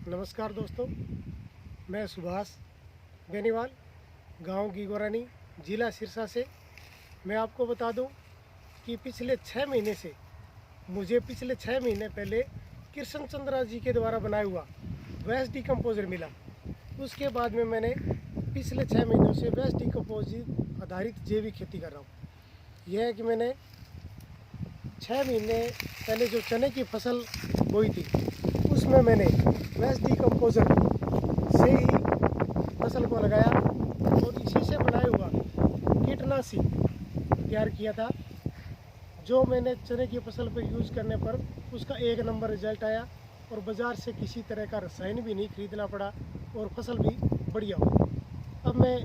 नमस्कार दोस्तों, मैं सुभाष बेनीवाल, गांव गिगोरानी, ज़िला सिरसा से। मैं आपको बता दूं कि पिछले 6 महीने से मुझे पिछले 6 महीने पहले कृष्ण चंद्रा जी के द्वारा बनाया हुआ वेस्ट डिकम्पोजर मिला। उसके बाद में मैंने पिछले 6 महीनों से वेस्ट डिकम्पोजिट आधारित जैविक खेती कर रहा हूँ। यह है कि मैंने 6 महीने पहले जो चने की फसल बोई थी उसमें मैंने वेस्ट डिकम्पोजर से ही फसल को लगाया और इसी से बनाया हुआ कीटनाशी तैयार किया था, जो मैंने चने की फसल पर यूज़ करने पर उसका 1 नंबर रिजल्ट आया और बाज़ार से किसी तरह का रसायन भी नहीं खरीदना पड़ा और फसल भी बढ़िया हो। अब मैं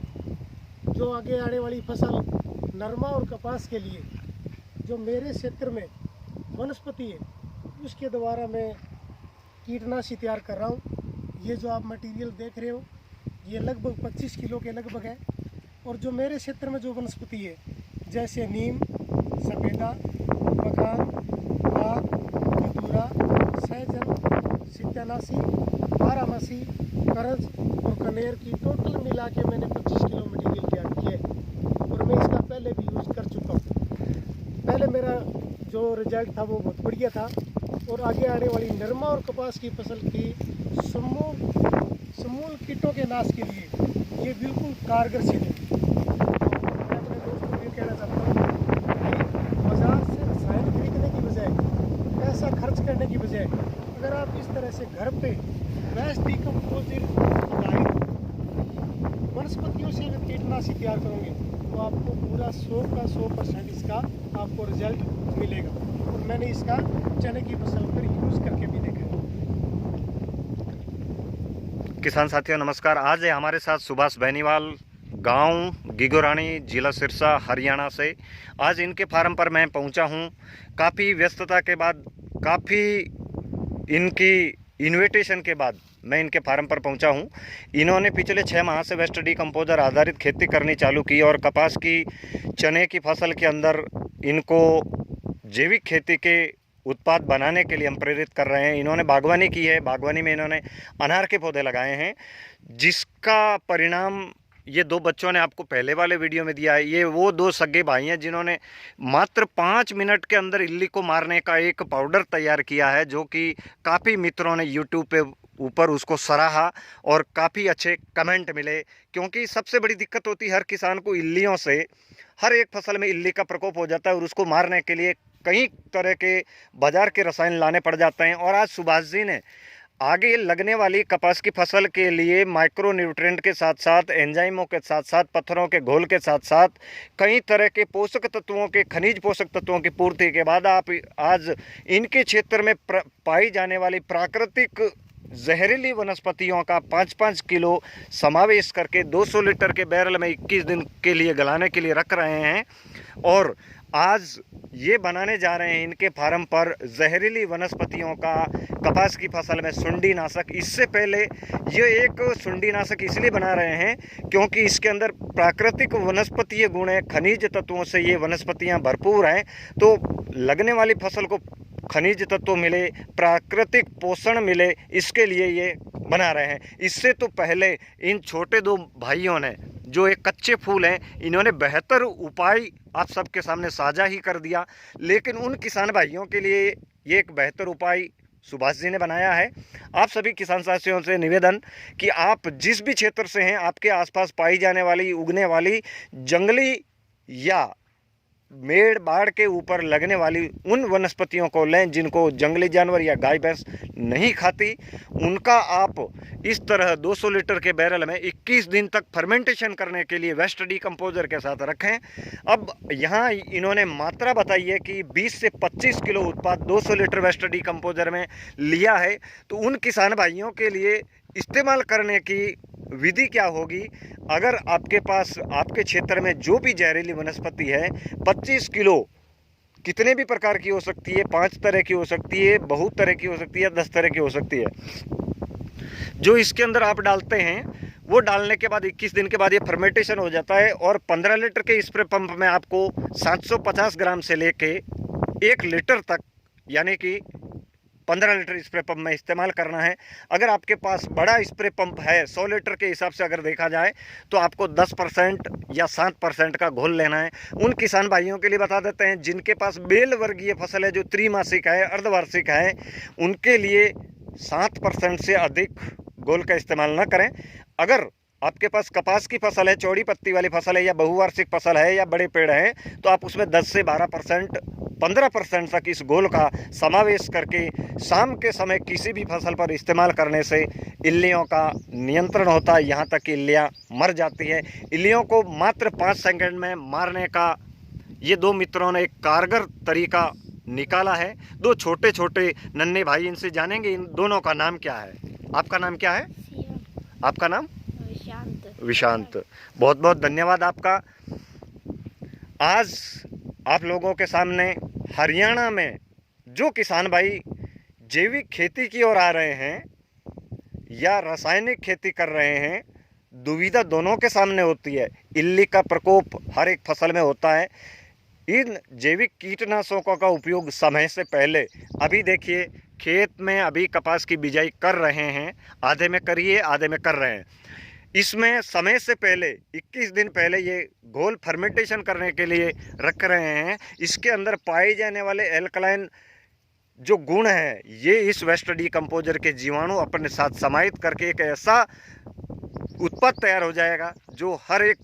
जो आगे आने वाली फसल नरमा और कपास के लिए जो मेरे क्षेत्र में वनस्पति है उसके द्वारा मैं कीटनाशी तैयार कर रहा हूँ। ये जो आप मटेरियल देख रहे हो ये लगभग 25 किलो के लगभग है। और जो मेरे क्षेत्र में जो वनस्पति है जैसे नीम, सफेदा, मखान, आक, धतूरा, सहजन, सित्यानाशी, बारहमासी, करज और कनेर की टोटल मिला के मैंने 25 किलो मटेरियल तैयार किया है और मैं इसका पहले भी यूज़ कर चुका हूँ। पहले मेरा जो रिजल्ट था वो बहुत बढ़िया था और आगे आने वाली नरमा और कपास की फसल की समूल कीटों के नाश के लिए ये बिल्कुल कारगर सिद्ध है। मैं अपने दोस्तों को ये कहना चाहता हूँ कि बाजार से रसायन खरीदने की बजाय, पैसा खर्च करने की बजाय अगर आप इस तरह से घर पे वेस्ट डिकम्पोजिट आधारित वनस्पतियों से अगर कीटनाशी तैयार करोगे तो आपको पूरा 100% इसका आपको रिजल्ट मिलेगा। और मैंने इसका चने की फसल पर यूज़ करके भी देखा है। किसान साथियों नमस्कार। आज है हमारे साथ सुभाष बेनीवाल, गांव गिगोरानी, जिला सिरसा, हरियाणा से। आज इनके फार्म पर मैं पहुंचा हूं। काफ़ी व्यस्तता के बाद, काफ़ी इनकी इन्विटेशन के बाद मैं इनके फार्म पर पहुंचा हूं। इन्होंने पिछले 6 माह से वेस्ट डिकम्पोजर आधारित खेती करनी चालू की और कपास की, चने की फसल के अंदर इनको जैविक खेती के उत्पाद बनाने के लिए हम प्रेरित कर रहे हैं। इन्होंने बागवानी की है। बागवानी में इन्होंने अनार के पौधे लगाए हैं, जिसका परिणाम ये 2 बच्चों ने आपको पहले वाले वीडियो में दिया है। ये वो 2 सगे भाई हैं जिन्होंने मात्र 5 मिनट के अंदर इल्ली को मारने का एक पाउडर तैयार किया है, जो कि काफ़ी मित्रों ने यूट्यूब पे ऊपर उसको सराहा और काफ़ी अच्छे कमेंट मिले। क्योंकि सबसे बड़ी दिक्कत होती है हर किसान को इल्लियों से, हर एक फसल में इल्ली का प्रकोप हो जाता है और उसको मारने के लिए कई तरह के बाजार के रसायन लाने पड़ जाते हैं। और आज सुभाष जी ने आगे लगने वाली कपास की फसल के लिए माइक्रो न्यूट्रिएंट के साथ साथ, एंजाइमों के साथ साथ, पत्थरों के घोल के साथ साथ कई तरह के पोषक तत्वों के, खनिज पोषक तत्वों की पूर्ति के बाद आप आज इनके क्षेत्र में पाई जाने वाली प्राकृतिक जहरीली वनस्पतियों का 5-5 किलो समावेश करके 200 लीटर के बैरल में 21 दिन के लिए गलाने के लिए रख रहे हैं। और आज ये बनाने जा रहे हैं इनके फार्म पर जहरीली वनस्पतियों का कपास की फसल में सुंडी नाशक। इससे पहले ये एक सुंडी नाशक इसलिए बना रहे हैं क्योंकि इसके अंदर प्राकृतिक वनस्पतीय गुण है, खनिज तत्वों से ये वनस्पतियां भरपूर हैं। तो लगने वाली फसल को खनिज तत्व मिले, प्राकृतिक पोषण मिले, इसके लिए ये बना रहे हैं। इससे तो पहले इन छोटे 2 भाइयों ने, जो एक कच्चे फूल हैं, इन्होंने बेहतर उपाय आप सबके सामने साझा ही कर दिया। लेकिन उन किसान भाइयों के लिए ये एक बेहतर उपाय सुभाष जी ने बनाया है। आप सभी किसान साथियों से निवेदन कि आप जिस भी क्षेत्र से हैं, आपके आसपास पाई जाने वाली, उगने वाली जंगली या मेड़ बाड़ के ऊपर लगने वाली उन वनस्पतियों को लें जिनको जंगली जानवर या गाय भैंस नहीं खाती। उनका आप इस तरह 200 लीटर के बैरल में 21 दिन तक फर्मेंटेशन करने के लिए वेस्ट डिकम्पोजर के साथ रखें। अब यहाँ इन्होंने मात्रा बताई है कि 20 से 25 किलो उत्पाद 200 लीटर वेस्ट डिकम्पोजर में लिया है। तो उन किसान भाइयों के लिए इस्तेमाल करने की विधि क्या होगी? अगर आपके पास, आपके क्षेत्र में जो भी जहरीली वनस्पति है, 25 किलो कितने भी प्रकार की हो सकती है, 5 तरह की हो सकती है, बहुत तरह की हो सकती है, 10 तरह की हो सकती है, जो इसके अंदर आप डालते हैं, वो डालने के बाद 21 दिन के बाद ये फर्मेंटेशन हो जाता है। और 15 लीटर के स्प्रे पंप में आपको 750 ग्राम से लेके 1 लीटर तक, यानी कि 15 लीटर स्प्रे पंप में इस्तेमाल करना है। अगर आपके पास बड़ा स्प्रे पंप है 100 लीटर के हिसाब से अगर देखा जाए तो आपको 10% या 7% का घोल लेना है। उन किसान भाइयों के लिए बता देते हैं जिनके पास बेल वर्गीय फसल है, जो त्रिमासिक है, अर्धवार्षिक है, उनके लिए 7% से अधिक घोल का इस्तेमाल न करें। अगर आपके पास कपास की फसल है, चौड़ी पत्ती वाली फसल है, या बहुवार्षिक फसल है, या बड़े पेड़ हैं, तो आप उसमें 10 से 12%, 15% तक इस घोल का समावेश करके शाम के समय किसी भी फसल पर इस्तेमाल करने से इल्लियों का नियंत्रण होता है, यहाँ तक कि इल्लियाँ मर जाती है। इल्लियों को मात्र 5 सेकंड में मारने का ये दो मित्रों ने एक कारगर तरीका निकाला है। दो छोटे छोटे नन्हे भाई, इनसे जानेंगे इन दोनों का नाम क्या है। आपका नाम क्या है? आपका नाम? विशांत। बहुत बहुत धन्यवाद आपका। आज आप लोगों के सामने हरियाणा में जो किसान भाई जैविक खेती की ओर आ रहे हैं या रासायनिक खेती कर रहे हैं, दुविधा दोनों के सामने होती है। इल्ली का प्रकोप हर एक फसल में होता है। इन जैविक कीटनाशकों का उपयोग समय से पहले, अभी देखिए खेत में अभी कपास की बिजाई कर रहे हैं, आधे में करिए आधे में कर रहे हैं, इसमें समय से पहले 21 दिन पहले ये घोल फर्मेंटेशन करने के लिए रख रहे हैं। इसके अंदर पाए जाने वाले एल्कलाइन जो गुण हैं, ये इस वेस्ट डीकम्पोजर के जीवाणु अपने साथ समाहित करके एक ऐसा उत्पाद तैयार हो जाएगा जो हर एक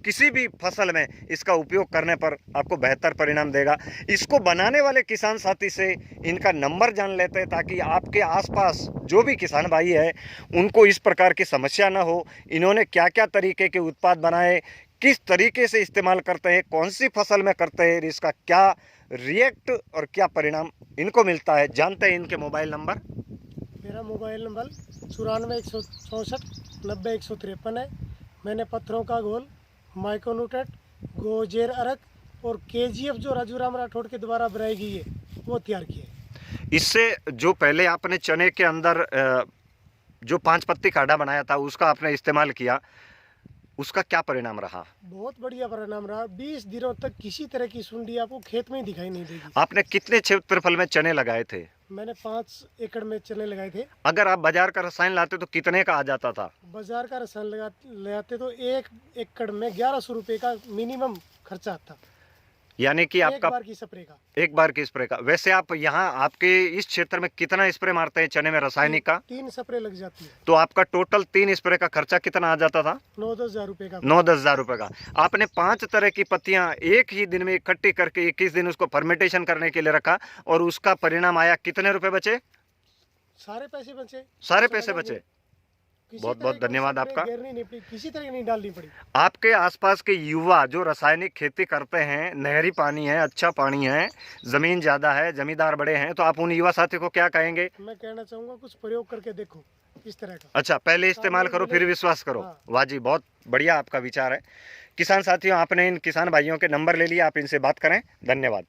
किसी भी फसल में इसका उपयोग करने पर आपको बेहतर परिणाम देगा। इसको बनाने वाले किसान साथी से इनका नंबर जान लेते हैं ताकि आपके आसपास जो भी किसान भाई है उनको इस प्रकार की समस्या ना हो। इन्होंने क्या क्या तरीके के उत्पाद बनाए, किस तरीके से इस्तेमाल करते हैं, कौन सी फसल में करते हैं, इसका क्या रिएक्ट और क्या परिणाम इनको मिलता है, जानते हैं। इनके मोबाइल नंबर? मेरा मोबाइल नंबर 94 164 90 153 है। मैंने पत्थरों का घोल, माइक्रोन्यूट्रेंट, गोजेर अरक और केजीएफ जो राजूराम राठौड़ के द्वारा बनाई गई है वो तैयार की है। इससे जो पहले आपने चने के अंदर जो 5 पत्ती काढ़ा बनाया था उसका आपने इस्तेमाल किया, उसका क्या परिणाम रहा? बहुत बढ़िया परिणाम रहा। 20 दिनों तक किसी तरह की सुंडी आपको खेत में ही दिखाई नहीं देगी। आपने कितने क्षेत्रफल में चने लगाए थे? मैंने 5 एकड़ में चने लगाए थे। अगर आप बाजार का रसायन लाते तो कितने का आ जाता था? बाजार का रसायन लगाते तो 1 एकड़ में 1100 रुपये का मिनिमम खर्चा आता, यानी कि आपका एक बार की स्प्रे का। एक बार की स्प्रे का। वैसे आप यहाँ आपके इस क्षेत्र में कितना स्प्रे मारते हैं चने में रासायनिक का? 3 स्प्रे लग जाती है। तो आपका टोटल 3 स्प्रे का खर्चा कितना आ जाता था? 9-10 हज़ार रुपये का। 9-10 हज़ार रुपये का। आपने 5 तरह की पत्तियां एक ही दिन में इकट्ठी करके 21 दिन उसको फर्मेंटेशन करने के लिए रखा और उसका परिणाम आया। कितने रुपए बचे? सारे पैसे बचे। सारे पैसे बचे। किसी बहुत तरह बहुत की धन्यवाद स्प्रे आपका। गिरनी नहीं पड़ी, किसी तरह की नहीं डालनी पड़ी। आपके आसपास के युवा जो रासायनिक खेती करते हैं, नहरी पानी है, अच्छा पानी है, ज़मीन ज़्यादा है, जमींदार बड़े हैं, तो आप उन युवा साथी को क्या कहेंगे? मैं कहना चाहूँगा कुछ प्रयोग करके देखो इस तरह का। अच्छा, पहले इस्तेमाल करो फिर विश्वास करो। हाँ। वाह जी, बहुत बढ़िया आपका विचार है। किसान साथियों, आपने इन किसान भाइयों के नंबर ले लिया, आप इनसे बात करें। धन्यवाद।